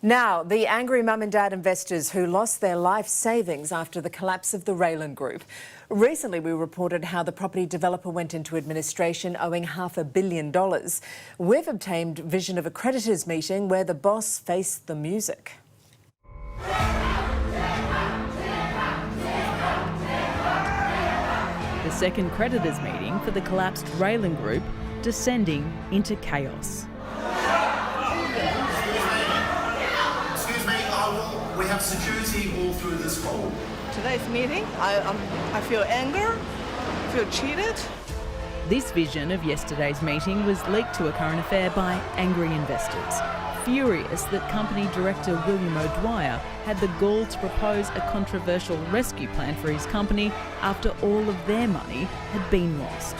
Now, the angry mum and dad investors who lost their life savings after the collapse of the Brazen Group. Recently, we reported how the property developer went into administration owing $500 million. We've obtained vision of a creditors' meeting where the boss faced the music. The second creditors' meeting for the collapsed Brazen Group descending into chaos. We have security all through this hall. Today's meeting, I feel anger, feel cheated. This vision of yesterday's meeting was leaked to A Current Affair by angry investors, furious that company director William O'Dwyer had the gall to propose a controversial rescue plan for his company after all of their money had been lost.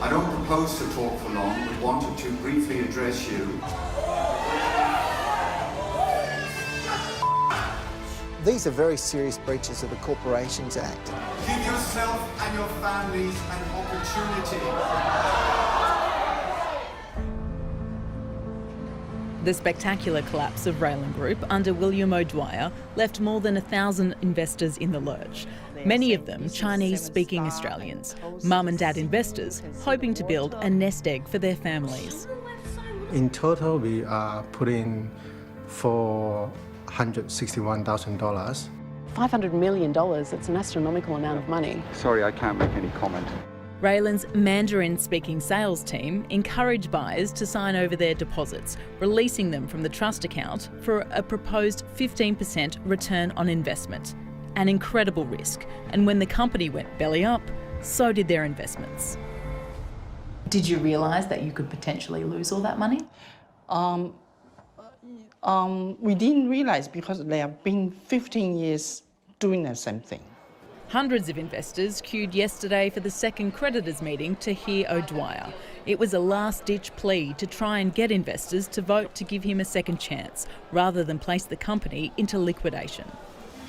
I don't propose to talk for long, but wanted to briefly address you. These are very serious breaches of the Corporations Act. Give yourself and your families an opportunity. The spectacular collapse of Brazen Group under William O'Dwyer left more than 1,000 investors in the lurch, many of them Chinese-speaking Australians, mum and dad investors hoping to build a nest egg for their families. In total, we are putting $461,000. $500 million, it's an astronomical amount of money. Sorry, I can't make any comment. Brazen's Mandarin-speaking sales team encouraged buyers to sign over their deposits, releasing them from the trust account for a proposed 15% return on investment. An incredible risk, and when the company went belly up, so did their investments. Did you realise that you could potentially lose all that money? We didn't realise because they have been 15 years doing the same thing. Hundreds of investors queued yesterday for the second creditors' meeting to hear O'Dwyer. It was a last-ditch plea to try and get investors to vote to give him a second chance, rather than place the company into liquidation.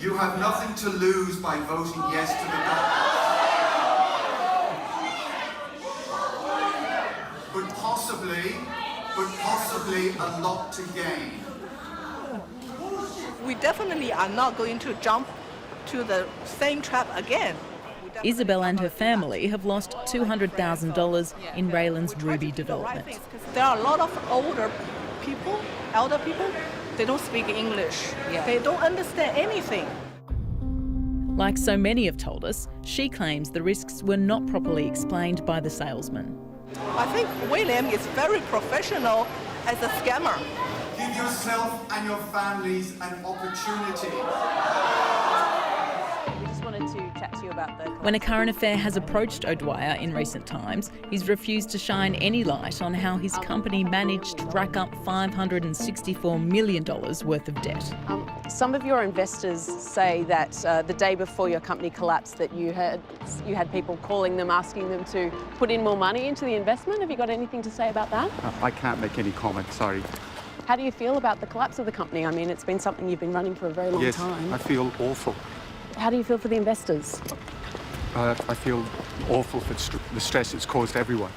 You have nothing to lose by voting yes to the but possibly a lot to gain. We definitely are not going to jump to the same trap again. Isabel and her family have lost $200,000 in Brazen's Ruby development. There are a lot of elder people, they don't speak English. They don't understand anything. Like so many have told us, she claims the risks were not properly explained by the salesman. I think William is very professional as a scammer. Give yourself and your families an opportunity. We just wanted to chat to you about the... When A Current Affair has approached O'Dwyer in recent times, he's refused to shine any light on how his company managed to rack up $564 million worth of debt. Some of your investors say that the day before your company collapsed that you had people calling them, asking them to put in more money into the investment. Have you got anything to say about that? I can't make any comment, sorry. How do you feel about the collapse of the company? I mean, it's been something you've been running for a very long time. Yes, I feel awful. How do you feel for the investors? I feel awful for the stress it's caused everyone.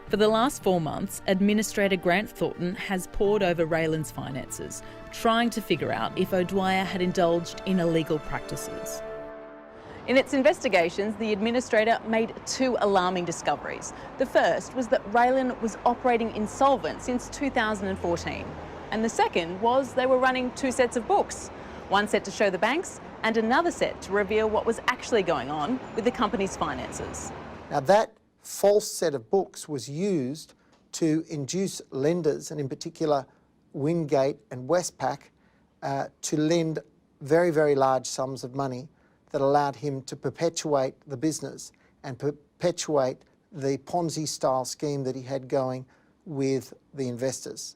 For the last 4 months, Administrator Grant Thornton has pored over Brazen's finances, trying to figure out if O'Dwyer had indulged in illegal practices. In its investigations, the administrator made 2 alarming discoveries. The first was that Brazen was operating insolvent since 2014. And the second was they were running 2 sets of books. One set to show the banks and another set to reveal what was actually going on with the company's finances. Now that false set of books was used to induce lenders, and in particular Wingate and Westpac, to lend very, very large sums of money that allowed him to perpetuate the business and perpetuate the Ponzi-style scheme that he had going with the investors.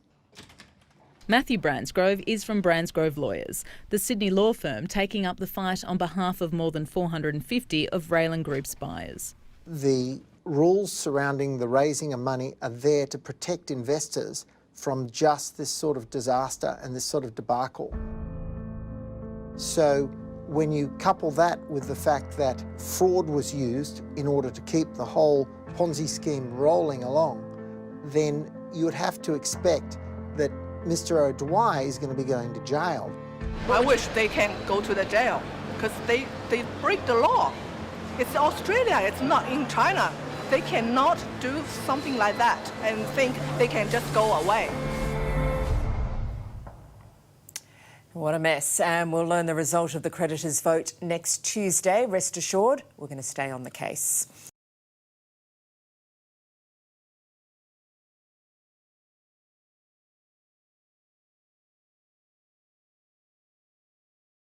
Matthew Bransgrove is from Bransgrove Lawyers, the Sydney law firm taking up the fight on behalf of more than 450 of Brazen Group's buyers. The rules surrounding the raising of money are there to protect investors from just this sort of disaster and this sort of debacle. So when you couple that with the fact that fraud was used in order to keep the whole Ponzi scheme rolling along, then you would have to expect that Mr O'Dwyer is going to be going to jail. I wish they can go to the jail because they break the law. It's Australia, it's not in China. They cannot do something like that and think they can just go away. What a mess. And we'll learn the result of the creditors' vote next Tuesday. Rest assured, we're going to stay on the case.